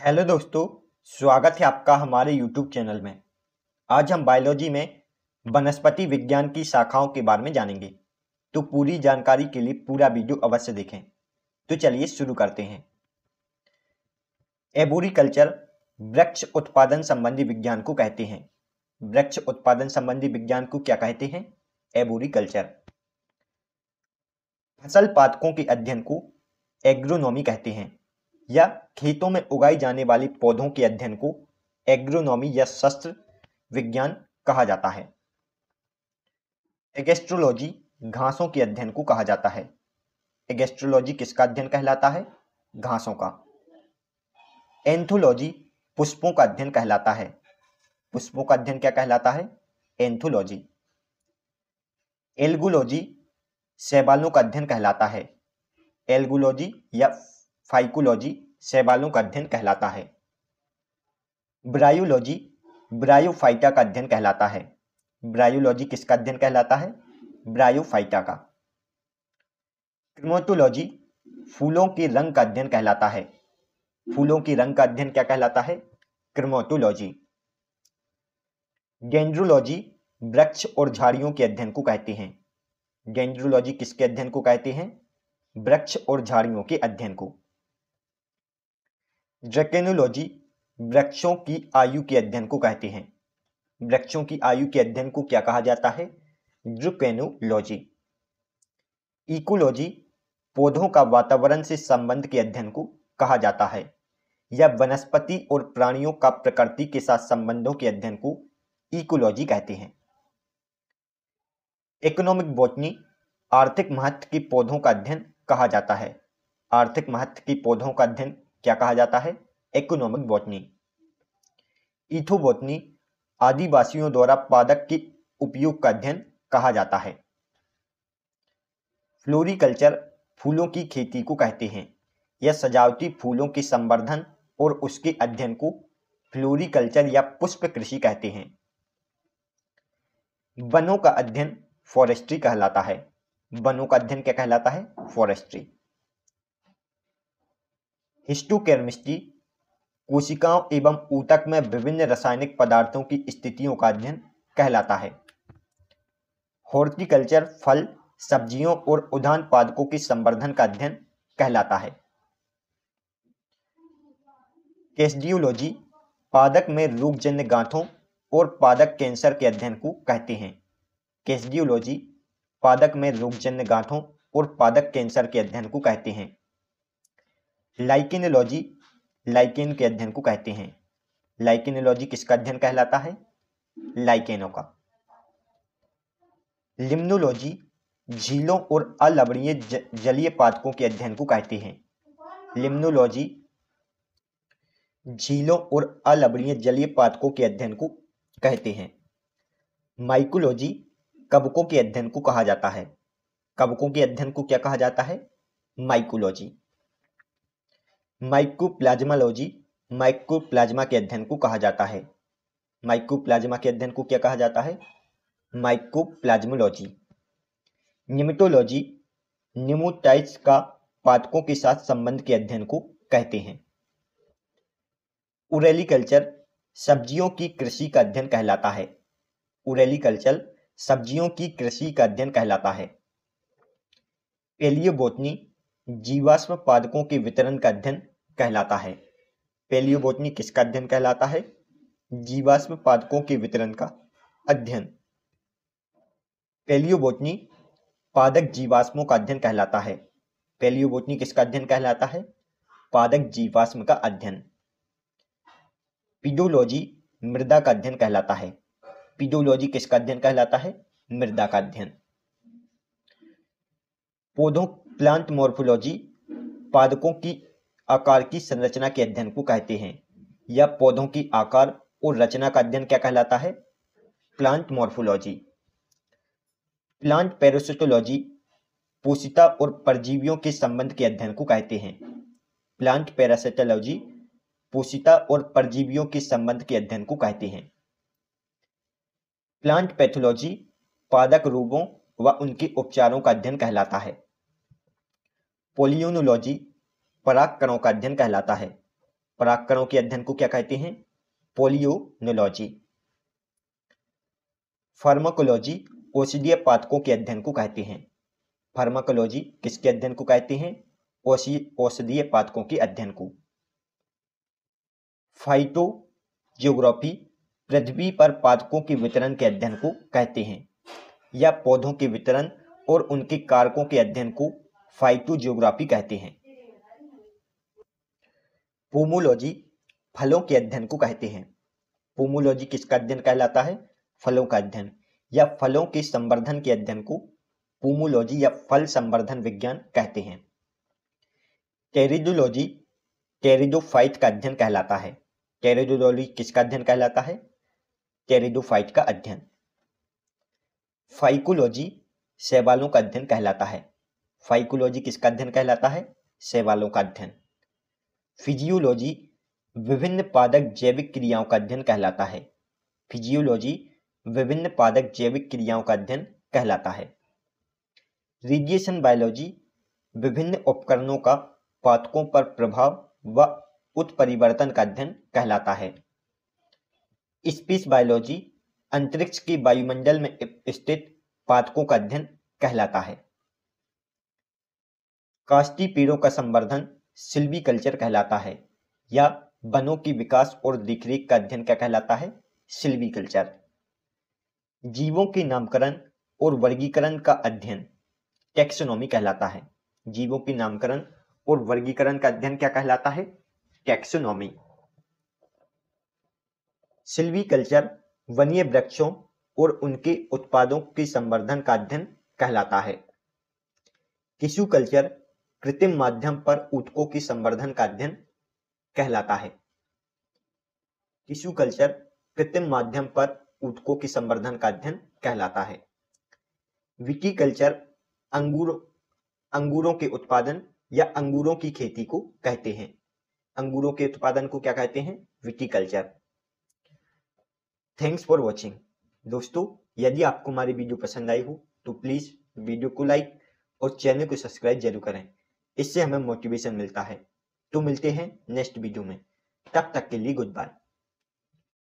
Hello दोस्तों, स्वागत है आपका हमारे YouTube चैनल में। आज हम बायोलॉजी में वनस्पति विज्ञान की शाखाओं के बारे में जानेंगे। तो पूरी जानकारी के लिए पूरा वीडियो अवश्य देखें। तो चलिए शुरू करते हैं। एबोरिकल्चर वृक्ष उत्पादन संबंधी विज्ञान को कहते हैं। वृक्ष उत्पादन संबंधी विज्ञान को क्या कहते हैं? एबोरिकल्चर। फसल पादपों के अध्ययन को एग्रोनॉमी कहते हैं, या खेतों में उगाई जाने वाली पौधों के अध्ययन को एग्रोनॉमी या सस्त्र विज्ञान कहा जाता है। एगेस्ट्रोलॉजी घासों के अध्ययन को कहा जाता है। एगेस्ट्रोलॉजी किसका अध्ययन कहलाता है? घासों का। एंथोलॉजी पुष्पों का अध्ययन कहलाता है। पुष्पों का अध्ययन क्या कहलाता है? एंथोलॉजी। एल्गोलॉजी शैवालों का अध्ययन कहलाता है। एल्गोलॉजी या फाइकोलॉजी शैवालों का अध्ययन कहलाता है। ब्रायोलॉजी ब्रायोफाइटा का अध्ययन कहलाता है। ब्रायोलॉजी किसका अध्ययन कहलाता है? ब्रायोफाइटा का। क्रोमेटोलॉजी फूलों के रंग का अध्ययन कहलाता है। फूलों के रंग का अध्ययन क्या कहलाता है? क्रोमेटोलॉजी। डेंड्रोलॉजी वृक्ष और झाड़ियों के अध्ययन को कहते हैं। डेंड्रोलॉजी किसके अध्ययन को कहते हैं? वृक्ष और झाड़ियों के अध्ययन को। ड्रैकेनोलॉजी वृक्षों की आयु के अध्ययन को कहते हैं। वृक्षों की आयु के अध्ययन को क्या कहा जाता है? ड्रैकेनोलॉजी। इकोलॉजी पौधों का वातावरण से संबंध के अध्ययन को कहा जाता है, या वनस्पति और प्राणियों का प्रकृति के साथ संबंधों के अध्ययन को इकोलॉजी कहते हैं। इकोनॉमिक बॉटनी आर्थिक महत्व के पौधों का अध्ययन कहा जाता है। आर्थिक महत्व के पौधों का अध्ययन क्या कहा जाता है? Economic botany. इथोबॉटनी आदिवासियों द्वारा पादप के उपयोग का अध्ययन कहा जाता है। फ्लोरिकल्चर फूलों की खेती को कहते हैं, या सजावटी फूलों के संवर्धन और उसके अध्ययन को फ्लोरिकल्चर या पुष्प कृषि कहते हैं। वनों का अध्ययन फॉरेस्ट्री कहलाता है। वनों का अध्ययन क्या कहलाता है? फॉरेस्ट्री। हिस्टोकेमिस्ट्री कोशिकाओं एवं ऊतक में विभिन्न रासायनिक पदार्थों की स्थितियों का अध्ययन कहलाता है। हॉर्टिकल्चर फल, सब्जियों और उद्यान पादपों के संवर्धन का अध्ययन कहलाता है। कैस्डियोलॉजी पादप में रोगजन्य गांठों और पादप कैंसर के अध्ययन को कहते हैं। कैस्डियोलॉजी पादप में रोगजन्य गांठों और पादप कैंसर के अध्ययन को कहते हैं। लाइकेनोलॉजी लाइकेन के अध्ययन को कहते हैं। लाइकेनोलॉजी किसका अध्ययन कहलाता है? लाइकेनों का। लिम्नोलॉजी झीलों और अलवणीय जलीय पादपों के अध्ययन को कहते हैं। लिम्नोलॉजी झीलों और अलवणीय जलीय पादपों के अध्ययन को कहते हैं। माइकोलॉजी कवकों के अध्ययन को कहा जाता है। कवकों के अध्ययन को क्या कहा जाता है? माइकोलॉजी। माइकोप्लाज्मालॉजी माइकोप्लाज्मा के अध्ययन को कहा जाता है। माइकोप्लाज्मा के अध्ययन को क्या कहा जाता है? माइकोप्लाज्मोलॉजी। निमेटोलॉजी निमोटाइड्स का पादपों के साथ संबंध के अध्ययन को कहते हैं। ओरेलिकल्चर सब्जियों की कृषि का अध्ययन कहलाता है। ओरेलिकल्चर सब्जियों की कृषि का अध्ययन कहलाता है। पेलियोबोटनी जीवाश्म पादपों के वितरण का अध्ययन कहलाता है। पेलियोबोटनी किसका अध्ययन कहलाता है? जीवाश्म पादपों के वितरण का अध्ययन। पेलियोबोटनी पादप जीवाश्मों का अध्ययन कहलाता है। पेलियोबोटनी किसका अध्ययन कहलाता है? पादप जीवाश्म का अध्ययन। पीडोलॉजी मृदा का अध्ययन कहलाता है। पीडोलॉजी किसका अध्ययन कहलाता है? मृदा का अध्ययन। पौधों प्लांट मॉर्फोलॉजी पादपों की आकार की संरचना के अध्ययन को कहते हैं, या पौधों की आकार और रचना का अध्ययन क्या कहलाता है? Plant morphology. प्लांट पैरासिटोलॉजी पोषिता और परजीवियों के संबंध के अध्ययन को कहते हैं। प्लांट पैरासिटोलॉजी पोषिता और परजीवियों के संबंध के अध्ययन को कहते हैं। प्लांट पैथोलॉजी पादप रोगों व उनके उपचारों का अध्ययन कहलाता है। पॉलियोनोलॉजी परागकणों का अध्ययन कहलाता है। परागकणों के अध्ययन को क्या कहते हैं? पोलियोनोलॉजी। फार्माकोलॉजी औषधीय पादपों के अध्ययन को कहते हैं। फार्माकोलॉजी किसके अध्ययन को कहते हैं? औषधीय पादपों के अध्ययन को। फाइटो जियोग्राफी पृथ्वी पर पादपों के वितरण के अध्ययन को कहते हैं, या पौधों के वितरण और उनके कारकों के अध्ययन को फाइटोजियोग्राफी कहते हैं। पोमोलॉजी फलों के अध्ययन को कहते हैं। पोमोलॉजी किसका अध्ययन कहलाता है? फलों का अध्ययन या फलों के संवर्धन के अध्ययन को पोमोलॉजी या फल संवर्धन विज्ञान कहते हैं। टेरिडोलॉजी टेरिडोफाइट का अध्ययन कहलाता है। टेरिडोलॉजी किसका अध्ययन कहलाता है? टेरिडोफाइट का अध्ययन। फाइकोलॉजी शैवालों का अध्ययन कहलाता है। फाइकोलॉजी किसका अध्ययन कहलाता है? शैवालों का अध्ययन। फिजियोलॉजी विभिन्न पादक जैविक क्रियाओं का अध्ययन कहलाता है। फिजियोलॉजी विभिन्न पादक जैविक क्रियाओं का अध्ययन कहलाता है। रेडिएशन बायोलॉजी विभिन्न उपकरणों का पादपों पर प्रभाव व उत्परिवर्तन का अध्ययन कहलाता है। स्पेस बायोलॉजी अंतरिक्ष के वायुमंडल में स्थित पादपों का अध्ययन कहलाता है। काष्ठी पेड़ों का संवर्धन सिल्वीकल्चर कहलाता है, या वनों की विकास और देखरेख का अध्ययन क्या कहलाता है? सिल्वीकल्चर। जीवों के नामकरण और वर्गीकरण का अध्ययन टैक्सोनॉमी कहलाता है। जीवों के नामकरण और वर्गीकरण का अध्ययन क्या कहलाता है? टैक्सोनॉमी। सिल्वीकल्चर वन्य वृक्षों और उनके उत्पादों के संवर्धन का अध्ययन कहलाता है। टिश्यू कल्चर कृत्रिम माध्यम पर ऊतकों के संवर्धन का अध्ययन कहलाता है। टिश्यू कल्चर कृत्रिम माध्यम पर ऊतकों के संवर्धन का अध्ययन कहलाता है। विटीकल्चर अंगूरों के उत्पादन या अंगूरों की खेती को कहते हैं। अंगूरों के उत्पादन को क्या कहते हैं? विटीकल्चर। Thanks for watching. दोस्तों, यदि आपको हमारी वीडियो पसंद आई हो तो प्लीज वीडियो को लाइक और चैनल को सब्सक्राइब जरूर करें। इससे हमें मोटिवेशन मिलता है। तो मिलते हैं नेक्स्ट वीडियो में। तब तक के लिए गुड बाय।